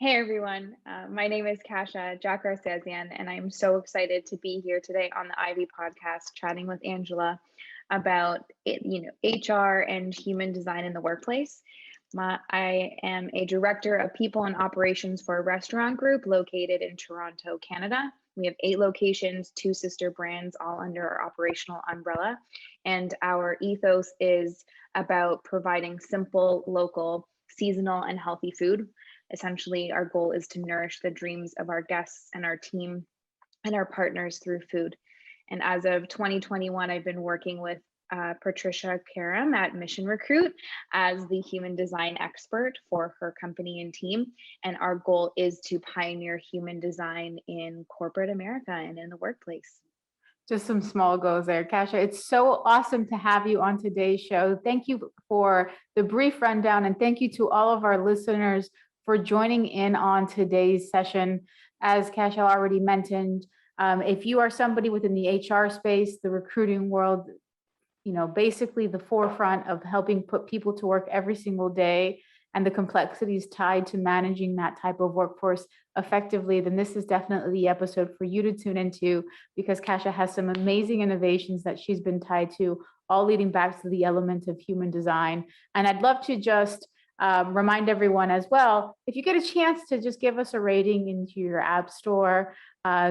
Hey everyone, my name is Kasia, Jakarsezian, and I'm so excited to be here today on the Ivy podcast, chatting with Angela about HR and human design in the workplace. I am a director of people and operations for a restaurant group located in Toronto, Canada. We have 8 locations, 2 sister brands, all under our operational umbrella. And our ethos is about providing simple, local, seasonal, and healthy food. Essentially, our goal is to nourish the dreams of our guests and our team and our partners through food. And as of 2021, I've been working with Patricia Karam at Mission Recruit as the human design expert for her company and team. And our goal is to pioneer human design in corporate America and in the workplace. Just some small goals there, Kasia. It's so awesome to have you on today's show. Thank you for the brief rundown, and thank you to all of our listeners for joining in on today's session. As Kasia already mentioned, if you are somebody within the HR space, the recruiting world, basically the forefront of helping put people to work every single day and the complexities tied to managing that type of workforce effectively, then this is definitely the episode for you to tune into, because Kasia has some amazing innovations that she's been tied to, all leading back to the element of human design. And I'd love to just remind everyone as well, if you get a chance to just give us a rating into your app store,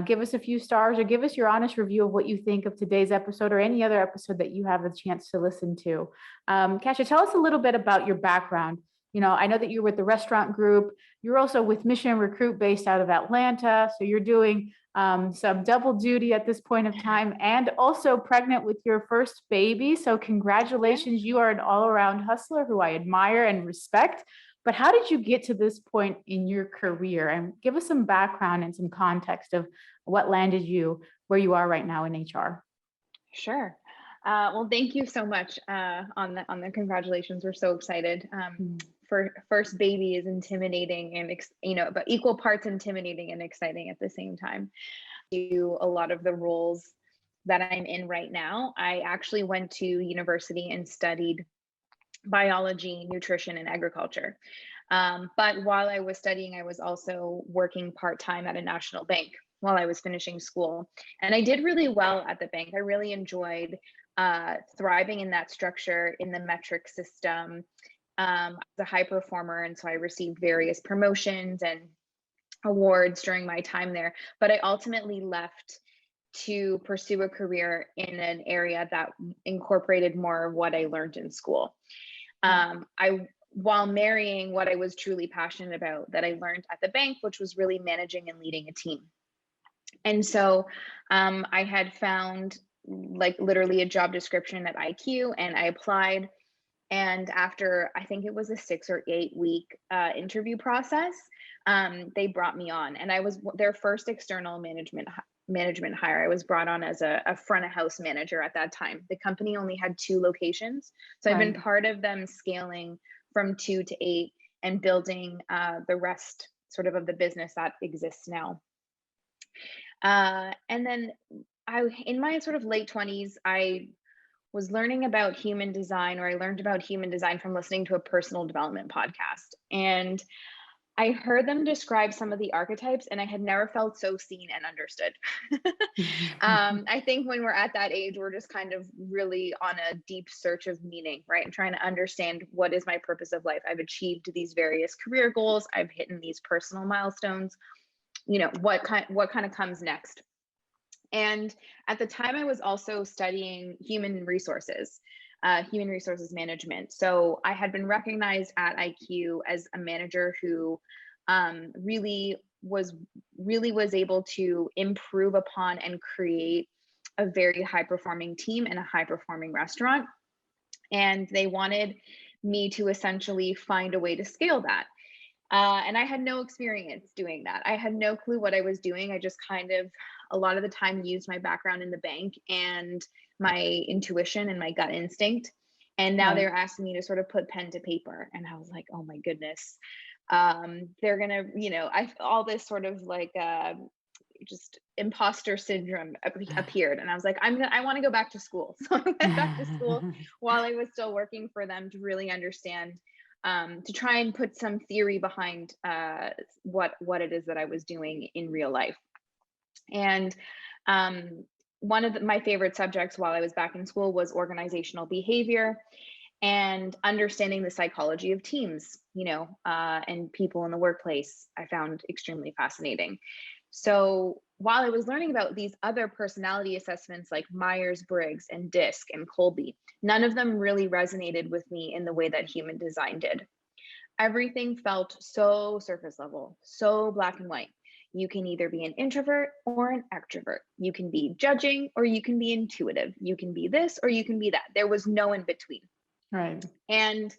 give us a few stars, or give us your honest review of what you think of today's episode or any other episode that you have a chance to listen to. Kasia, tell us a little bit about your background. I know that you're with the restaurant group. You're also with Mission Recruit based out of Atlanta. So you're doing some double duty at this point of time, and also pregnant with your first baby. So congratulations. You are an all-around hustler who I admire and respect. But how did you get to this point in your career? And give us some background and some context of what landed you where you are right now in HR. Sure. Well, thank you so much on the congratulations. We're so excited. For first baby is intimidating and but equal parts intimidating and exciting at the same time. Do a lot of the roles that I'm in right now. I actually went to university and studied biology, nutrition, and agriculture. But while I was studying, I was also working part-time at a national bank while I was finishing school. And I did really well at the bank. I really enjoyed thriving in that structure, in the metric system. I was a high performer, and so I received various promotions and awards during my time there. But I ultimately left to pursue a career in an area that incorporated more of what I learned in school. While marrying what I was truly passionate about that I learned at the bank, which was really managing and leading a team. And so I had found literally a job description at IQ, and I applied. And after, I think it was a 6 or 8 week interview process, they brought me on, and I was their first external management hire. I was brought on as a front of house manager at that time. The company only had 2 locations. So I've been part of them scaling from 2 to 8 and building the rest sort of the business that exists now. And then in my sort of late 20s, I was learning about human design, or I learned about human design from listening to a personal development podcast. And I heard them describe some of the archetypes, and I had never felt so seen and understood. I think when we're at that age, we're just kind of really on a deep search of meaning, right? And trying to understand, what is my purpose of life? I've achieved these various career goals. I've hit these personal milestones. What kind of comes next? And at the time, I was also studying human resources management. So I had been recognized at IQ as a manager who really was able to improve upon and create a very high performing team in a high performing restaurant. And they wanted me to essentially find a way to scale that. And I had no experience doing that. I had no clue what I was doing. I just kind of, a lot of the time, used my background in the bank and my intuition and my gut instinct. And now they're asking me to sort of put pen to paper. And I was like, oh my goodness. They're going to, all this sort of just imposter syndrome appeared. And I was like, I want to go back to school. So I went back to school while I was still working for them to really understand to try and put some theory behind what it is that I was doing in real life. And one of my favorite subjects while I was back in school was organizational behavior and understanding the psychology of teams, and people in the workplace. I found extremely fascinating. So while I was learning about these other personality assessments like Myers-Briggs and DISC and Colby, none of them really resonated with me in the way that human design did. Everything felt so surface level, so black and white. You can either be an introvert or an extrovert. You can be judging or you can be intuitive. You can be this or you can be that. There was no in between. Right. And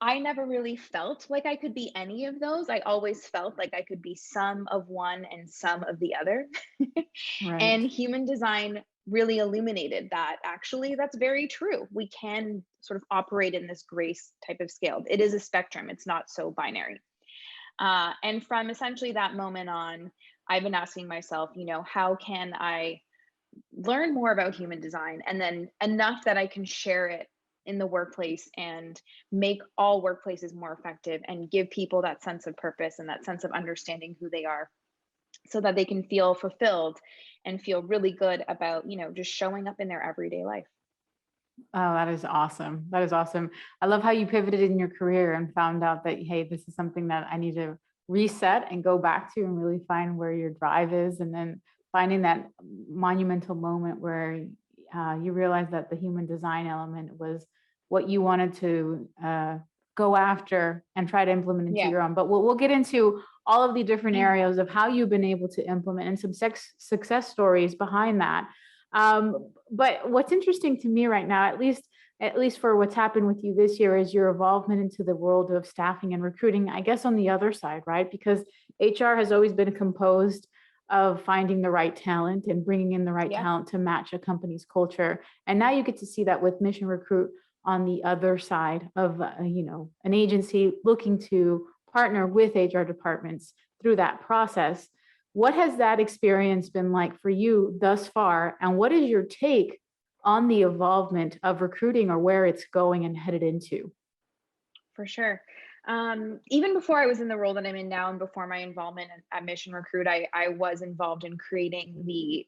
I never really felt like I could be any of those. I always felt like I could be some of one and some of the other. Right. And human design really illuminated that actually that's very true. We can sort of operate in this grace type of scale. It is a spectrum, it's not so binary. And from essentially that moment on, I've been asking myself, how can I learn more about human design and then enough that I can share it in the workplace and make all workplaces more effective and give people that sense of purpose and that sense of understanding who they are so that they can feel fulfilled and feel really good about, just showing up in their everyday life. Oh, that is awesome. That is awesome. I love how you pivoted in your career and found out that, hey, this is something that I need to reset and go back to and really find where your drive is. And then finding that monumental moment where you realize that the human design element was what you wanted to go after and try to implement into your own. But we'll get into all of the different areas of how you've been able to implement and some success stories behind that. But what's interesting to me right now, at least for what's happened with you this year, is your involvement into the world of staffing and recruiting, I guess on the other side, right? Because HR has always been composed of finding the right talent and bringing in the right talent to match a company's culture. And now you get to see that with Mission Recruit on the other side of, an agency looking to partner with HR departments through that process. What has that experience been like for you thus far? And what is your take on the evolvement of recruiting or where it's going and headed into? For sure. Even before I was in the role that I'm in now and before my involvement at Mission Recruit, I was involved in creating the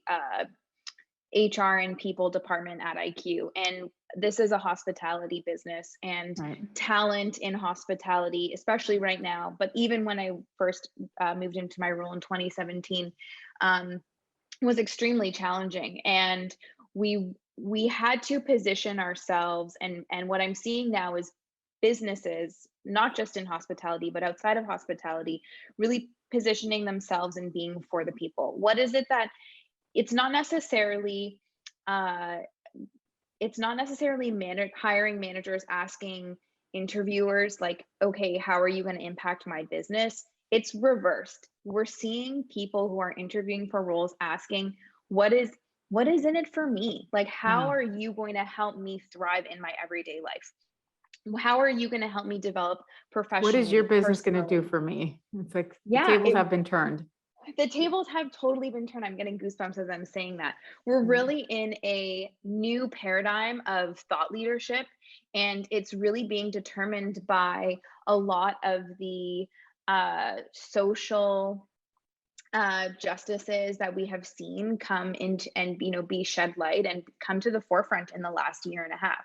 HR and people department at IQ. And this is a hospitality business, and talent in hospitality, especially right now, but even when I first moved into my role in 2017, was extremely challenging. And we had to position ourselves, and what I'm seeing now is businesses, not just in hospitality, but outside of hospitality, really positioning themselves and being for the people. What is it that it's not necessarily hiring managers asking interviewers like, okay, how are you going to impact my business? It's reversed. We're seeing people who are interviewing for roles asking, what is in it for me? Like, how are you going to help me thrive in my everyday life? How are you going to help me develop professionally? What is your business going to do for me? It's like the tables have been turned. The tables have totally been turned. I'm getting goosebumps as I'm saying that. We're really in a new paradigm of thought leadership, and it's really being determined by a lot of the social justices that we have seen come into and be shed light and come to the forefront in the last year and a half.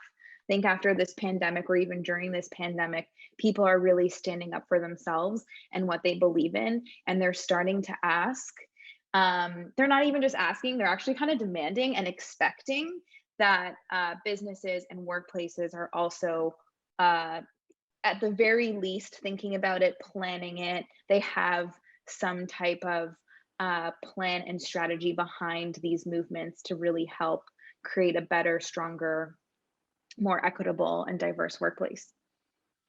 I think after this pandemic, or even during this pandemic, people are really standing up for themselves and what they believe in, and they're starting to ask. They're not even just asking, they're actually kind of demanding and expecting that businesses and workplaces are also, at the very least, thinking about it, planning it. They have some type of plan and strategy behind these movements to really help create a better, stronger, more equitable and diverse workplace.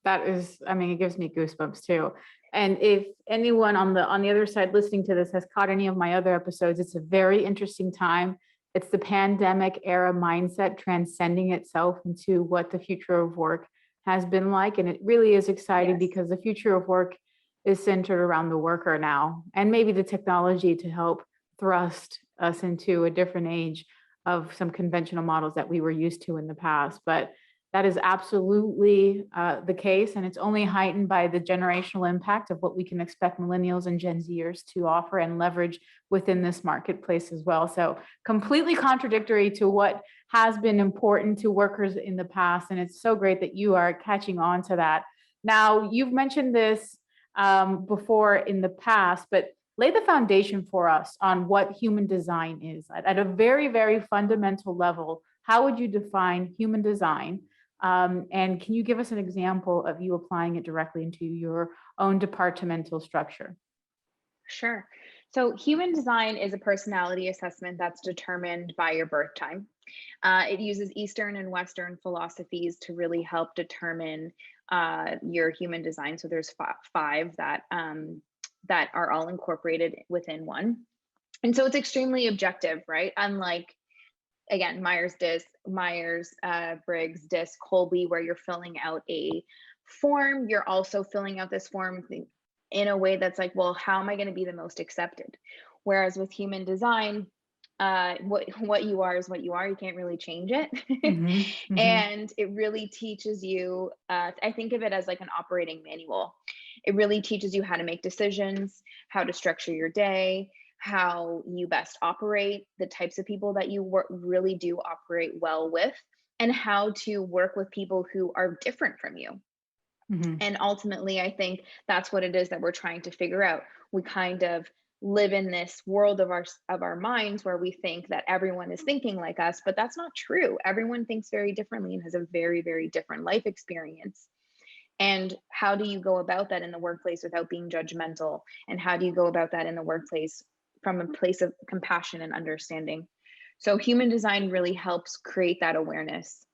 That is, it gives me goosebumps too. And if anyone on the other side listening to this has caught any of my other episodes, it's a very interesting time. It's the pandemic era mindset transcending itself into what the future of work has been like. And it really is exciting because the future of work is centered around the worker now, and maybe the technology to help thrust us into a different age of some conventional models that we were used to in the past. But That is absolutely the case, and it's only heightened by the generational impact of what we can expect millennials and Gen Zers to offer and leverage within this marketplace as well. So completely contradictory to what has been important to workers in the past, and it's so great that you are catching on to that. Now, you've mentioned this before in the past, but lay the foundation for us on what human design is. At a very, very fundamental level, how would you define human design? And can you give us an example of you applying it directly into your own departmental structure? Sure. So human design is a personality assessment that's determined by your birth time. It uses Eastern and Western philosophies to really help determine your human design. So there's five that that are all incorporated within one. And so it's extremely objective, right? Unlike, again, Myers-Briggs, DISC, Colby, where you're filling out a form, you're also filling out this form in a way that's like, well, how am I going to be the most accepted? Whereas with human design, what you are is what you are. You can't really change it. And it really teaches you, I think of it as like an operating manual. It really teaches you how to make decisions, how to structure your day, how you best operate, the types of people that you really do operate well with, and how to work with people who are different from you. And ultimately, I think that's what it is that we're trying to figure out. We kind of live in this world of our minds where we think that everyone is thinking like us, but that's not true. Everyone thinks very differently and has a very, very different life experience. And how do you go about that in the workplace without being judgmental? And how do you go about that in the workplace from a place of compassion and understanding? So human design really helps create that awareness.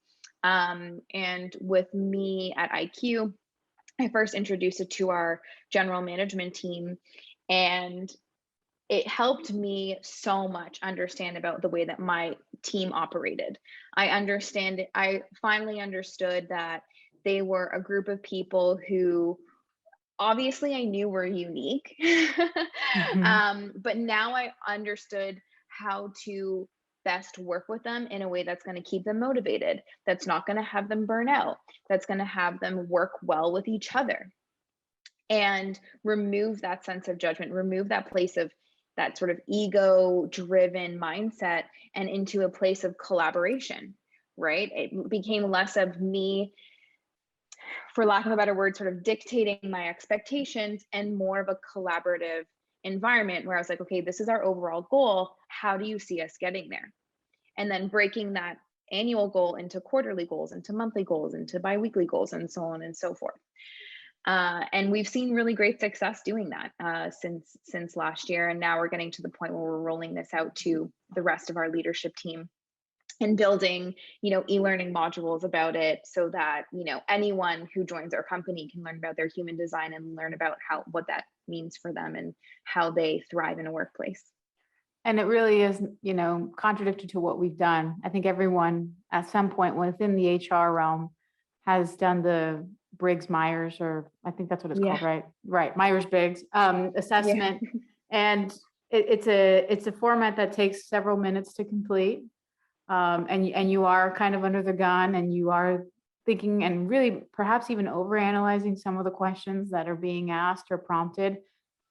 And with me at IQ, I first introduced it to our general management team, and it helped me so much understand about the way that my team operated. I finally understood that they were a group of people who obviously I knew were unique, but now I understood how to best work with them in a way that's going to keep them motivated, that's not going to have them burn out, that's going to have them work well with each other, and remove that sense of judgment, remove that place of that sort of ego driven mindset and into a place of collaboration, right? It became less of me, for lack of a better word, sort of dictating my expectations, and more of a collaborative environment where I was like, okay, this is our overall goal. How do you see us getting there? And then breaking that annual goal into quarterly goals, into monthly goals, into biweekly goals, and so on and so forth. And we've seen really great success doing that since last year. And now we're getting to the point where we're rolling this out to the rest of our leadership team and building, e-learning modules about it so that, anyone who joins our company can learn about their human design and learn about what that means for them and how they thrive in a workplace. And it really is, contradictory to what we've done. I think everyone at some point within the HR realm has done the Briggs-Myers, or I think that's what it's called, right? Right, Myers-Briggs assessment. Yeah. And it's a format that takes several minutes to complete. And you are kind of under the gun, and you are thinking and really perhaps even overanalyzing some of the questions that are being asked or prompted.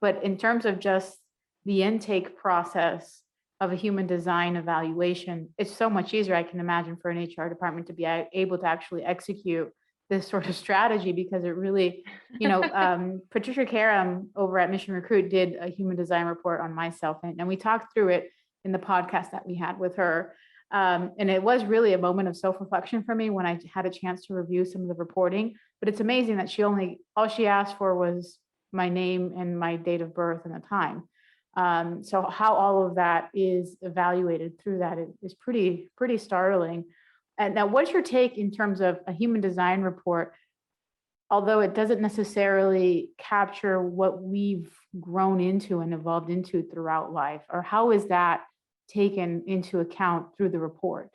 But in terms of just the intake process of a human design evaluation, it's so much easier, I can imagine, for an HR department to be able to actually execute this sort of strategy, because it really, Patricia Karam over at Mission Recruit did a human design report on myself, and we talked through it in the podcast that we had with her. And it was really a moment of self-reflection for me when I had a chance to review some of the reporting. But it's amazing that all she asked for was my name and my date of birth and the time. So how all of that is evaluated through that is pretty startling. And now, what's your take in terms of a human design report? Although it doesn't necessarily capture what we've grown into and evolved into throughout life, or how is that taken into account through the report?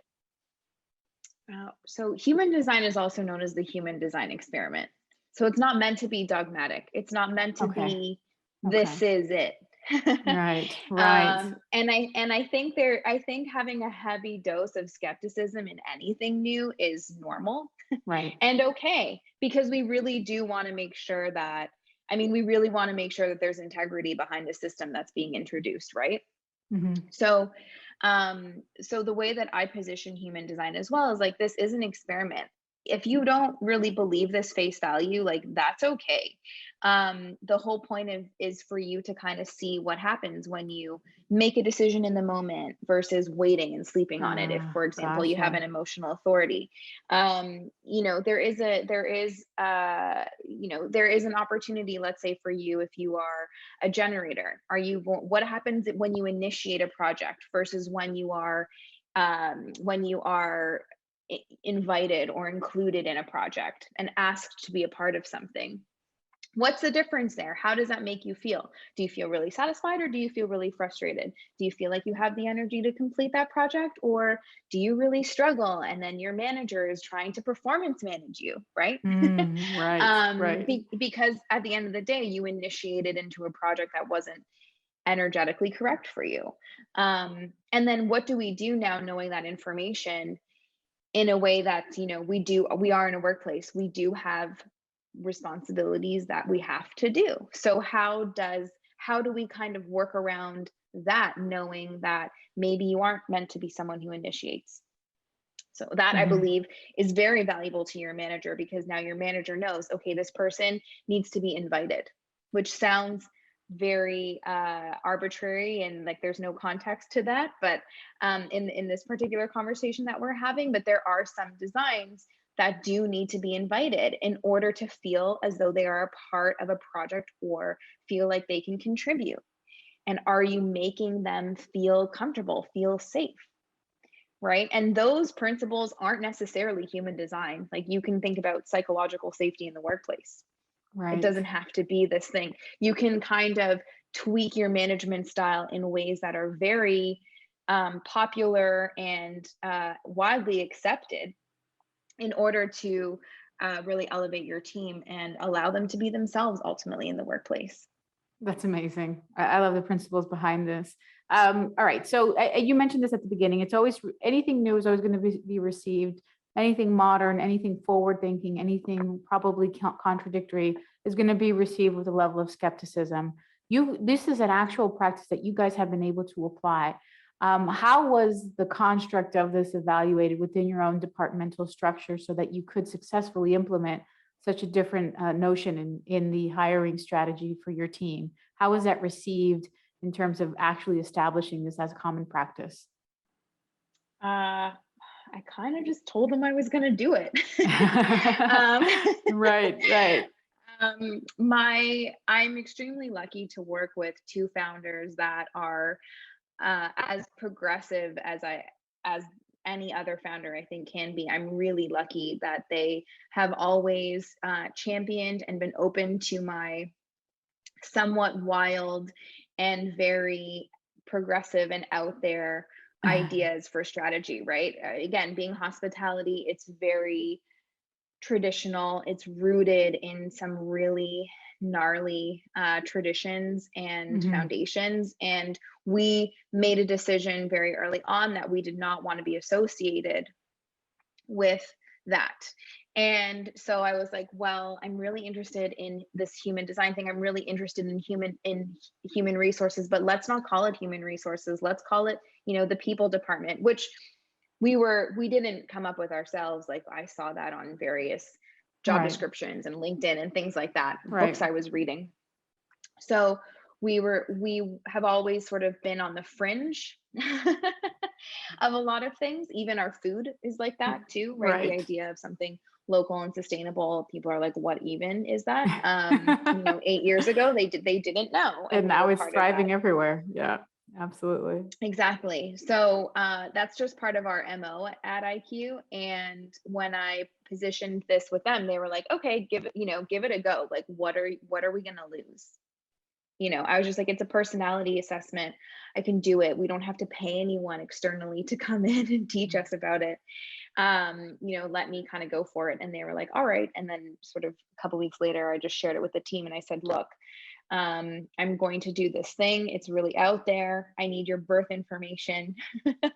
So human design is also known as the human design experiment. So it's not meant to be dogmatic. It's not meant to be, this is it. Right, right, I think having a heavy dose of skepticism in anything new is normal right. and okay, because we really do want to make sure that, I mean, we really want to make sure that there's integrity behind the system that's being introduced, right? Mhm. So, so the way that I position human design as well is like, this is an experiment. If you don't really believe this face value, like that's okay. The whole point of is for you to kind of see what happens when you make a decision in the moment versus waiting and sleeping on it. If, for example, you have Gotcha. an emotional authority, you know, there is an opportunity. Let's say for you, if you are a generator, what happens when you initiate a project versus when you are invited or included in a project and asked to be a part of something? What's the difference there? How does that make you feel? Do you feel really satisfied or do you feel really frustrated? Do you feel like you have the energy to complete that project, or do you really struggle and then your manager is trying to performance manage you, right? Right, right. Because at the end of the day, you initiated into a project that wasn't energetically correct for you. And then what do we do now, knowing that information, in a way that, you know, we are in a workplace, we do have responsibilities that we have to do. So how do we kind of work around that, knowing that maybe you aren't meant to be someone who initiates? So that, I Mhm. believe, is very valuable to your manager, because now your manager knows, okay, this person needs to be invited, which sounds very arbitrary and like there's no context to that. But in this particular conversation that we're having, but there are some designs that do need to be invited in order to feel as though they are a part of a project or feel like they can contribute. And are you making them feel comfortable, feel safe? Right. And those principles aren't necessarily human design. Like, you can think about psychological safety in the workplace. It Right. doesn't have to be this thing. You can kind of tweak your management style in ways that are very popular and widely accepted in order to really elevate your team and allow them to be themselves ultimately in the workplace. That's amazing. I love the principles behind this. All right. So you mentioned this at the beginning. It's always anything new is always going to be received. Anything modern, anything forward thinking, anything probably contradictory is going to be received with a level of skepticism. This is an actual practice that you guys have been able to apply. How was the construct of this evaluated within your own departmental structure so that you could successfully implement such a different notion in the hiring strategy for your team? How was that received in terms of actually establishing this as a common practice? Uh, I kind of just told them I was going to do it. um, Right, right. I'm extremely lucky to work with two founders that are as progressive as any other founder I think can be. I'm really lucky that they have always championed and been open to my somewhat wild and very progressive and out there ideas for strategy, right? Again, being hospitality, it's very traditional. It's rooted in some really gnarly traditions and Mhm. foundations. And we made a decision very early on that we did not want to be associated with that. And so I was like, well, I'm really interested in this human design thing. I'm really interested in human resources, but let's not call it human resources. Let's call it, you know, the people department, which we didn't come up with ourselves. Like, I saw that on various job Right, descriptions and LinkedIn and things like that, books right. I was reading. So we have always sort of been on the fringe of a lot of things. Even our food is like that too, right? The Right. idea of something local and sustainable, people are like, what even is that? You know, 8 years ago they didn't know, And and we now were it's part of that. thriving everywhere. Yeah, absolutely. Exactly. So that's just part of our MO at IQ. And when I positioned this with them, they were like, okay, give it a go. Like, what are we gonna lose? You know, I was just like, it's a personality assessment. I can do it. We don't have to pay anyone externally to come in and teach us about it. You know, let me kind of go for it. And they were like, all right. And then sort of a couple weeks later, I just shared it with the team and I said, look, I'm going to do this thing. It's really out there. I need your birth information.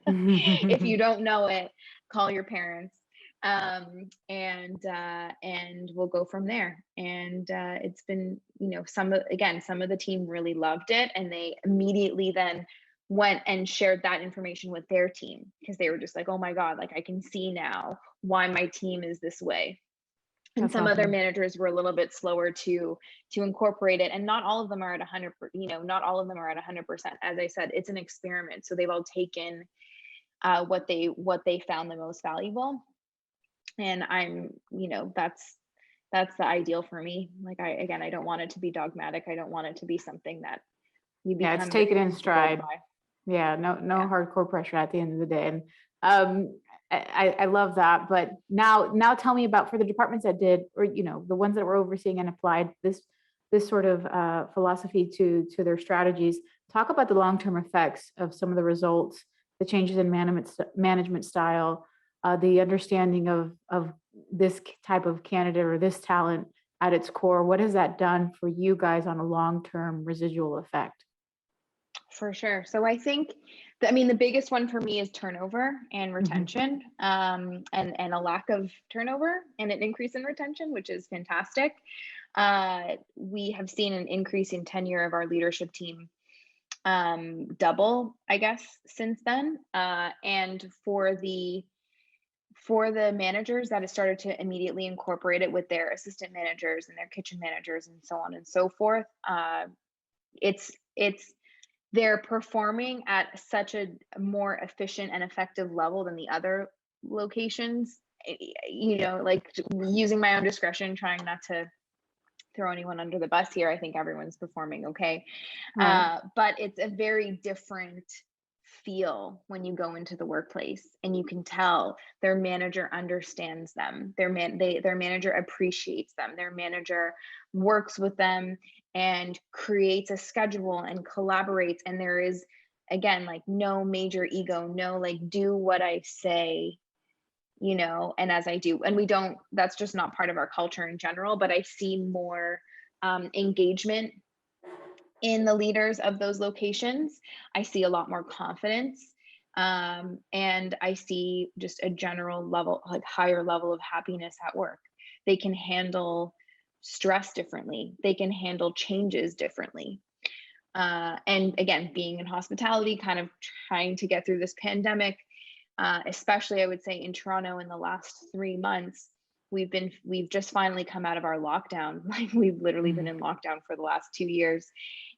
If you don't know it, call your parents. And we'll go from there. And it's been, some of the team really loved it, and they immediately then went and shared that information with their team, because they were just like, oh my God, like I can see now why my team is this way. And That's some other awesome. managers were a little bit slower to incorporate it, and not all of them are at 100%. Not all of them are at 100%. As I said, it's an experiment, so they've all taken what they found the most valuable. And that's the ideal for me. Like, I don't want it to be dogmatic. I don't want it to be something that you Yeah, it's become very taken in comfortable stride. by. Yeah, no Yeah. hardcore pressure at the end of the day. And I love that. But now tell me about, for the departments that did, or the ones that were overseeing and applied this sort of philosophy to their strategies. Talk about the long-term effects of some of the results, the changes in management style, the understanding of this type of candidate or this talent at its core. What has that done for you guys on a long-term residual effect? For sure. So I think the biggest one for me is turnover and Mhm. retention, and a lack of turnover and an increase in retention, which is fantastic. We have seen an increase in tenure of our leadership team, double, I guess, since then. And for the managers that have started to immediately incorporate it with their assistant managers and their kitchen managers and so on and so forth, it's they're performing at such a more efficient and effective level than the other locations. Like, using my own discretion, trying not to throw anyone under the bus here. I think everyone's performing okay. Right. But it's a very different feel when you go into the workplace, and you can tell their manager understands them. Their manager appreciates them. Their manager works with them and creates a schedule and collaborates. And there is, again, like, no major ego, no, like, do what I say, and as I do. And that's just not part of our culture in general, but I see more engagement in the leaders of those locations. I see a lot more confidence. And I see just a general level, like higher level of happiness at work. They can handle stress differently. They can handle changes differently. And again, being in hospitality, kind of trying to get through this pandemic, especially I would say in Toronto in the last 3 months, we've just finally come out of our lockdown. Like, we've literally been in lockdown for the last 2 years.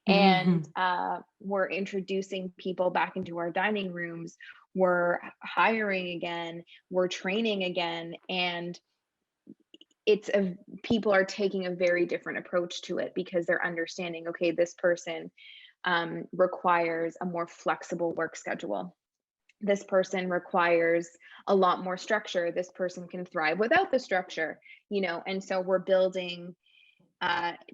And Mhm. we're introducing people back into our dining rooms. We're hiring again. We're training again. And people are taking a very different approach to it, because they're understanding, okay, this person requires a more flexible work schedule. This person requires a lot more structure. This person can thrive without the structure, and so we're building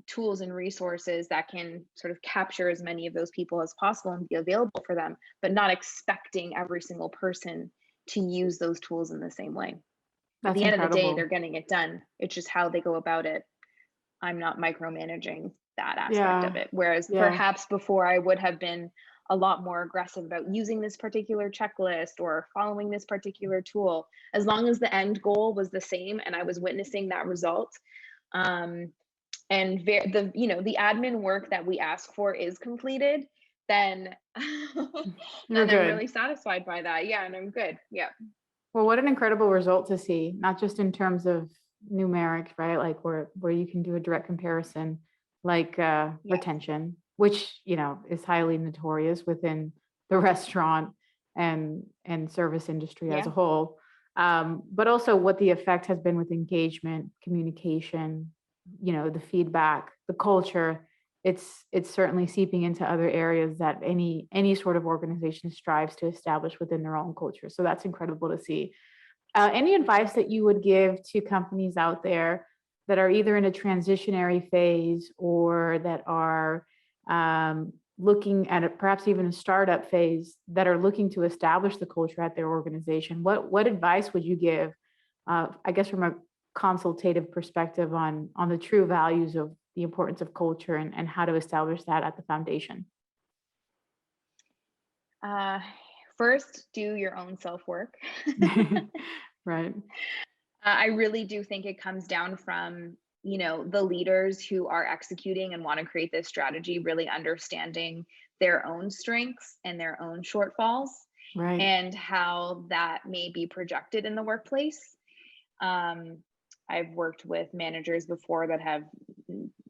tools and resources that can sort of capture as many of those people as possible and be available for them, but not expecting every single person to use those tools in the same way. At That's the end of the day, incredible. they're getting it done. It's just how they go about it. I'm not micromanaging that aspect of Yeah. it. Whereas Yeah. perhaps before, I would have been a lot more aggressive about using this particular checklist or following this particular tool. As long as the end goal was the same and I was witnessing that result, um, and the admin work that we ask for is completed, then You're then I'm good. really satisfied by that. Yeah, and I'm good. Yeah. Well, what an incredible result to see, not just in terms of numeric, right? Like where you can do a direct comparison, like Yeah. retention, which, is highly notorious within the restaurant and service industry as a Yeah. whole. But also what the effect has been with engagement, communication, the feedback, the culture. It's certainly seeping into other areas that any sort of organization strives to establish within their own culture. So that's incredible to see. Any advice that you would give to companies out there that are either in a transitionary phase or that are looking at perhaps even a startup phase, that are looking to establish the culture at their organization? What advice would you give, I guess, from a consultative perspective on the true values the importance of culture and how to establish that at the foundation? First, do your own self-work. Right. I really do think it comes down from, the leaders who are executing and want to create this strategy, really understanding their own strengths and their own shortfalls Right. and how that may be projected in the workplace. I've worked with managers before that have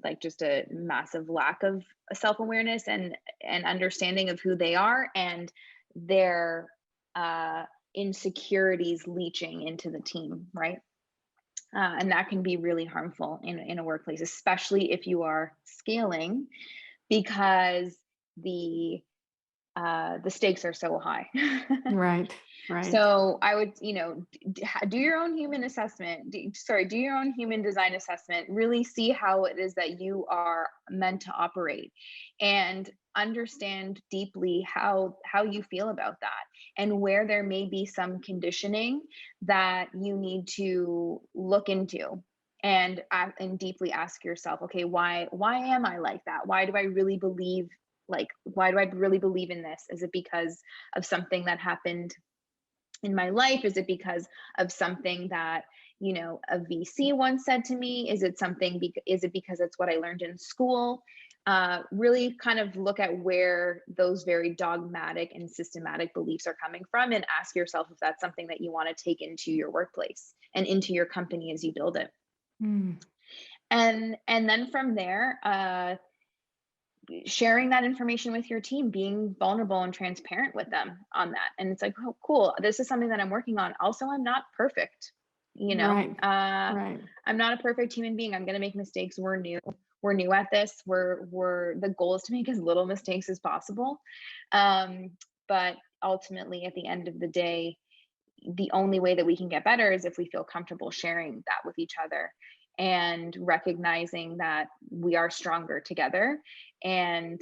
like just a massive lack of self-awareness and understanding of who they are, and their insecurities leaching into the team, right? And that can be really harmful in a workplace, especially if you are scaling, because the stakes are so high. Right. Right. So I would, do your own human assessment. Do your own human design assessment. Really see how it is that you are meant to operate, and understand deeply how you feel about that, and where there may be some conditioning that you need to look into, and deeply ask yourself, okay, why am I like that? Why do I really believe in this? Is it because of something that happened in my life? Is it because of something that a VC once said to me? Is it because it's what I learned in school? Really kind of look at where those very dogmatic and systematic beliefs are coming from, and ask yourself if that's something that you want to take into your workplace and into your company as you build it. And then from there, sharing that information with your team, being vulnerable and transparent with them on that. And it's like, oh, cool, this is something that I'm working on. Also, I'm not perfect. Right. Right. I'm not a perfect human being. I'm going to make mistakes. We're new at this. The goal is to make as little mistakes as possible. But ultimately, at the end of the day, the only way that we can get better is if we feel comfortable sharing that with each other, and recognizing that we are stronger together. And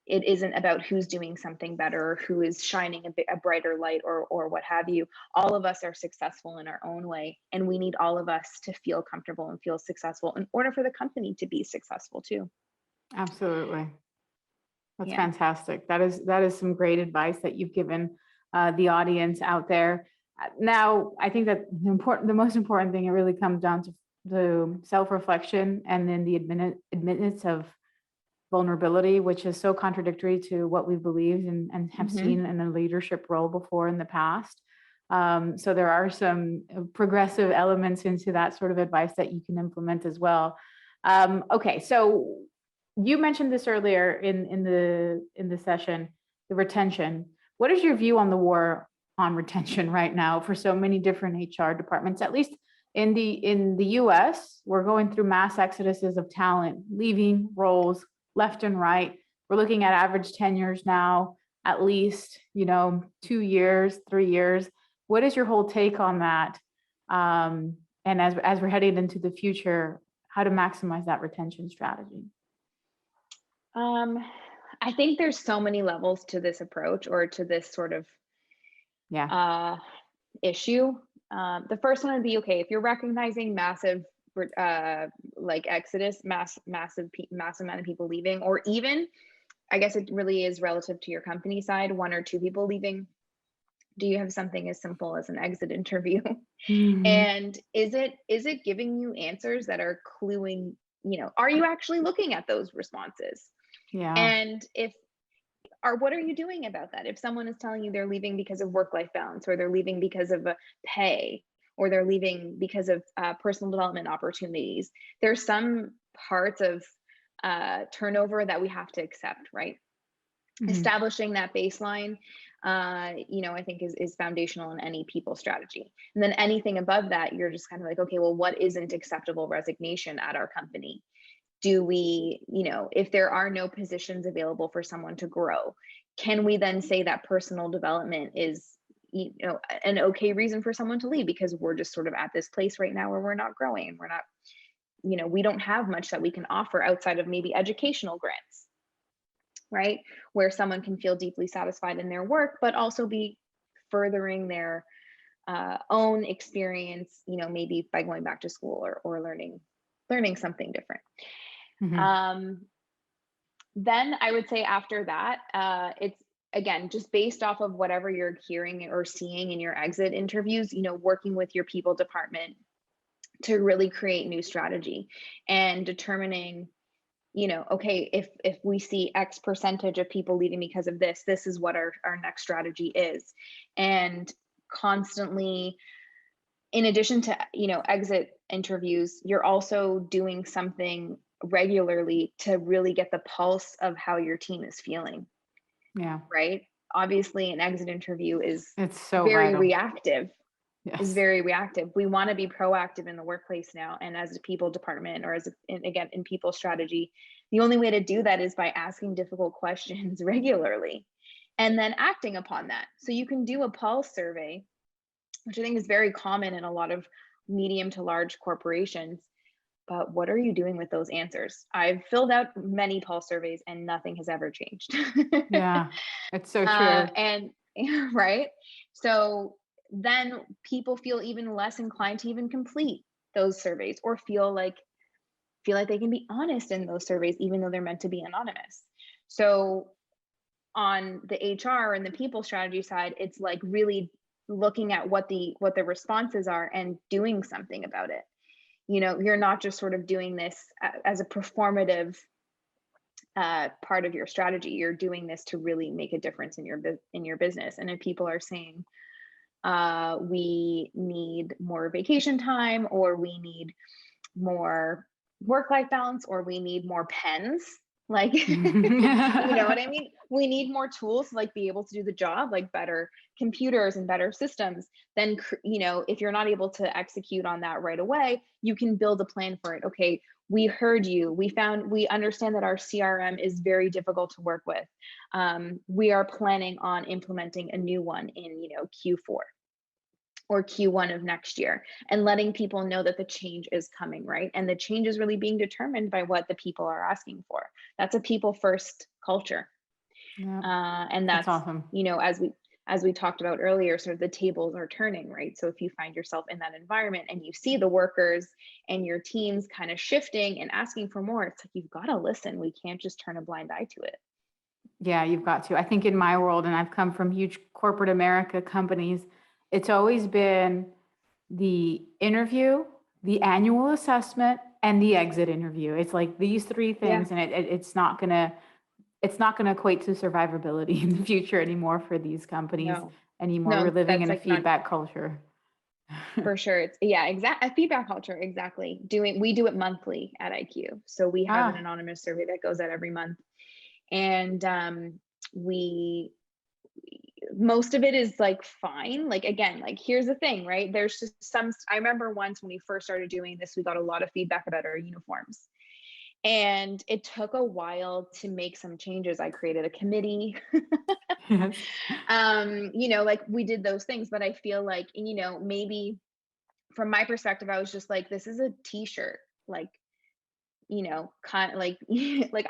it isn't about who's doing something better, or who is shining a brighter light, or what have you. All of us are successful in our own way, and we need all of us to feel comfortable and feel successful in order for the company to be successful too. Absolutely. That's Yeah. fantastic. That is some great advice that you've given the audience out there. Now, I think that the most important thing, it really comes down to the self-reflection, and then the admittance of vulnerability, which is so contradictory to what we believed and have seen in a leadership role before in the past. So there are some progressive elements into that sort of advice that you can implement as well. Okay, so you mentioned this earlier in the session, the retention. What is your view on the war on retention right now for so many different HR departments? At least in the US, we're going through mass exoduses of talent, leaving roles left and right. We're looking at average tenures now, at least 2 years, 3 years. What is your whole take on that? And as we're heading into the future, how to maximize that retention strategy? I think there's so many levels to this approach, or to this sort of issue. The first one would be, okay, if you're recognizing massive like exodus, massive amount of people leaving, or even, I guess it really is relative to your company side, 1 or 2 people leaving. Do you have something as simple as an exit interview? And is it giving you answers that are cluing, are you actually looking at those responses? Yeah. And what are you doing about that? If someone is telling you they're leaving because of work-life balance, or they're leaving because of pay, or they're leaving because of personal development opportunities, there's some parts of turnover that we have to accept, right? Establishing that baseline, I think is foundational in any people strategy. And then anything above that, you're just kind of like, okay, well, what isn't acceptable resignation at our company? Do we, if there are no positions available for someone to grow, can we then say that personal development is, an okay reason for someone to leave, because we're just sort of at this place right now where we're not growing, and we're not, we don't have much that we can offer outside of maybe educational grants, right? Where someone can feel deeply satisfied in their work, but also be furthering their own experience, maybe by going back to school or learning learning something different. Mhm. Then I would say after that, it's again just based off of whatever you're hearing or seeing in your exit interviews, working with your people department to really create new strategy and determining, okay, if we see X percentage of people leaving because of this, this is what our next strategy is. And constantly, in addition to, exit interviews, you're also doing something regularly to really get the pulse of how your team is feeling, Yeah, right? Obviously, an exit interview it's so very vital. reactive, is Yes. very reactive. We want to be proactive in the workplace now. And as a people department or again, in people strategy, the only way to do that is by asking difficult questions regularly and then acting upon that. So you can do a pulse survey, which I think is very common in a lot of medium to large corporations. But what are you doing with those answers? I've filled out many pulse surveys and nothing has ever changed. Yeah, it's so true. And right. So then people feel even less inclined to even complete those surveys or feel like they can be honest in those surveys, even though they're meant to be anonymous. So on the HR and the people strategy side, it's like really looking at what the responses are and doing something about it. You're not just sort of doing this as a performative part of your strategy. You're doing this to really make a difference in your business. And if people are saying, we need more vacation time, or we need more work-life balance, or we need more pens, like, you know what I mean? We need more tools to be able to do the job, like better computers and better systems. Then, if you're not able to execute on that right away, you can build a plan for it. Okay, we heard you. We understand that our CRM is very difficult to work with. We are planning on implementing a new one in, Q4 or Q1 of next year, and letting people know that the change is coming, right? And the change is really being determined by what the people are asking for. That's a people first culture. Yeah, And that's that's, awesome. as we talked about earlier, sort of the tables are turning, right? So if you find yourself in that environment and you see the workers and your teams kind of shifting and asking for more, it's like, you've got to listen. We can't just turn a blind eye to it. Yeah, you've got to. I think in my world, and I've come from huge corporate America companies, it's always been the interview, the annual assessment, and the exit interview. It's like these three Yeah. things, and it's not gonna equate to survivability in the future anymore for these companies No, anymore. We're no, living that's in a like not. feedback culture. For sure. It's a feedback culture. Exactly. We do it monthly at IQ. So we have an Ah, anonymous survey that goes out every month. And we most of it is fine. Again, here's the thing, right? There's just I remember once when we first started doing this, we got a lot of feedback about our uniforms. And it took a while to make some changes. I created a committee. yes. We did those things, but I feel like, maybe from my perspective, I was just like, this is a t-shirt, kind of like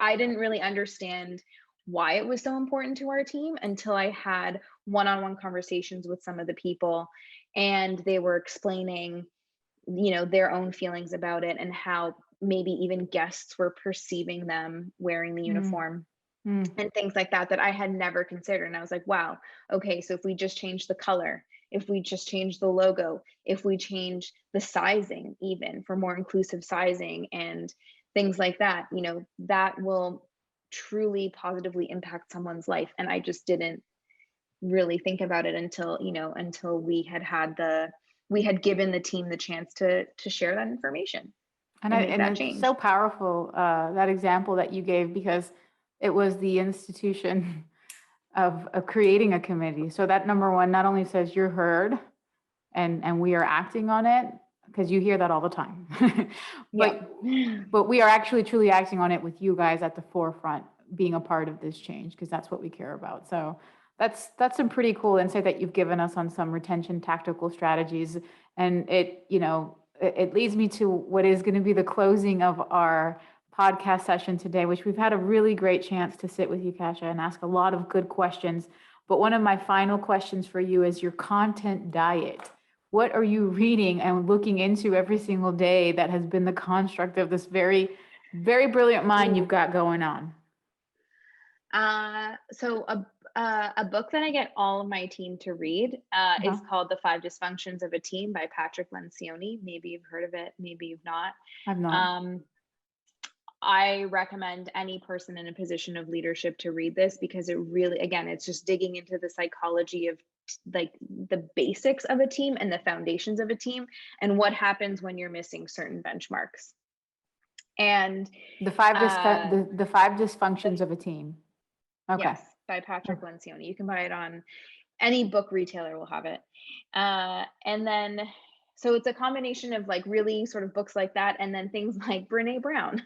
I didn't really understand why it was so important to our team until I had one-on-one conversations with some of the people, and they were explaining, their own feelings about it and how maybe even guests were perceiving them wearing the Mm, uniform mm, and things like that I had never considered. And I was like, wow, okay, so if we just change the color, if we just change the logo, if we change the sizing, even for more inclusive sizing and things like that, that will truly positively impact someone's life. And I just didn't really think about it until we had given the team the chance to share that information And and I make and that it's so change. powerful, that example that you gave, because it was the institution of creating a committee. So that number one not only says you're heard and we are acting on it, because you hear that all the time. Yeah. But but we are actually truly acting on it with you guys at the forefront, being a part of this change, because that's what we care about. So that's some pretty cool insight that you've given us on some retention tactical strategies. And it leads me to what is going to be the closing of our podcast session today, which we've had a really great chance to sit with you, Kasia, and ask a lot of good questions. But one of my final questions for you is your content diet. what are you reading and looking into every single day that has been the construct of this very, very brilliant mind you've got going on? So a book that I get all of my team to read is called The 5 Dysfunctions of a Team by Patrick Lencioni. Maybe you've heard of it, maybe you've not. I've not. I recommend any person in a position of leadership to read this because it really, again, it's just digging into the psychology of like the basics of a team and the foundations of a team and what happens when you're missing certain benchmarks. And the five dysfunctions of a team. Okay. Yes, by Patrick Lencioni. You can buy it on any book retailer will have it. And then, so it's a combination of like really sort of books like that, and then things like Brene Brown.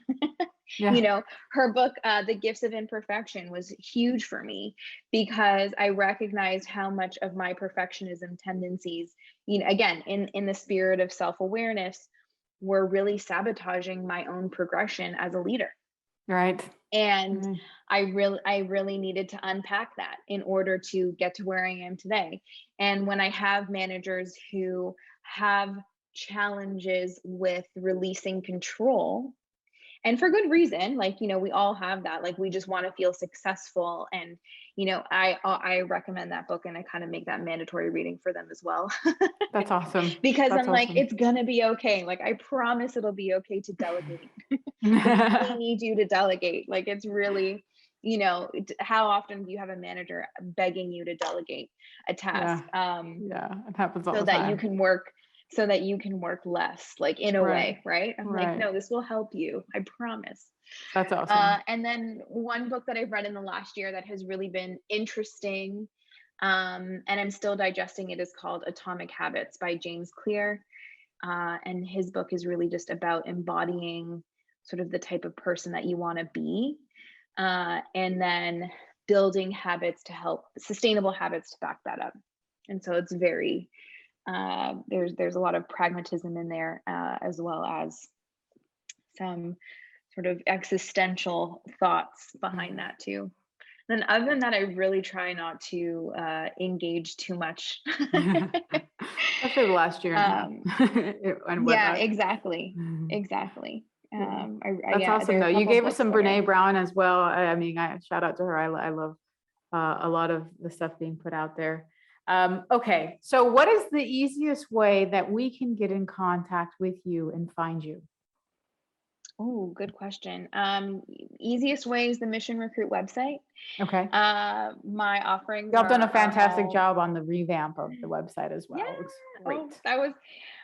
You know, her book, The Gifts of Imperfection, was huge for me because I recognized how much of my perfectionism tendencies, you know, again, in the spirit of self-awareness, were really sabotaging my own progression as a leader. Right. And I really needed to unpack that in order to get to where I am today. And when I have managers who have challenges with releasing control, and for good reason, like, you know, we all have that, like, we just want to feel successful. And, you know, I recommend that book and I kind of make that mandatory reading for them as well. That's awesome. Because That's I'm like, awesome. it's gonna be okay. Like, I promise it'll be okay to delegate. We really need you to delegate. Like, it's really, you know, how often do you have a manager begging you to delegate a task? Yeah, it happens all so the that time. you can work less, like, in a way, right? I'm like, no, this will help you, I promise. That's awesome. And then one book that I've read in the last year that has really been interesting, and I'm still digesting it, is called Atomic Habits by James Clear. And his book is really just about embodying sort of the type of person that you want to be, and then building habits to help, sustainable habits to back that up. And so it's very, there's a lot of pragmatism in there, as well as some sort of existential thoughts behind that too. And then other than that, I really try not to engage too much. Especially the last year and a half. And Yeah, whatnot. exactly. That's awesome though. You gave us some Brene Brown as well. I mean, shout out to her. I love a lot of the stuff being put out there. Okay, so what is the easiest way that we can get in contact with you and find you? Oh, good question. Easiest way is the Mission Recruit website. Okay. My offerings Y'all done a are fantastic all... job on the revamp of the website as well. Yeah, It's great. that was,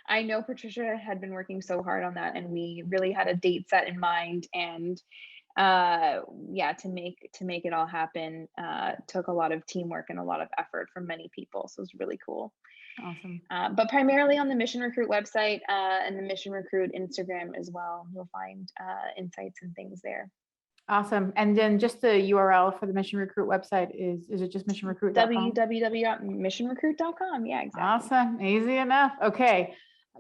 I know Patricia had been working so hard on that, and we really had a date set in mind. And yeah, to make it all happen took a lot of teamwork and a lot of effort from many people. So it's really cool. Awesome. But primarily on the Mission Recruit website, and the Mission Recruit Instagram as well. You'll find insights and things there. Awesome. And then just the URL for the Mission Recruit website is it just missionrecruit.com? www.missionrecruit.com. Yeah, exactly. Awesome. Easy enough. Okay.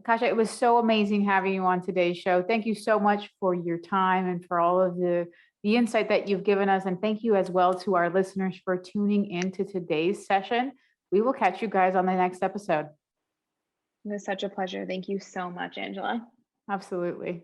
Kasia, it was so amazing having you on today's show. Thank you so much for your time and for all of the insight that you've given us. And thank you as well to our listeners for tuning into today's session. We will catch you guys on the next episode. It was such a pleasure. Thank you so much, Angela. Absolutely.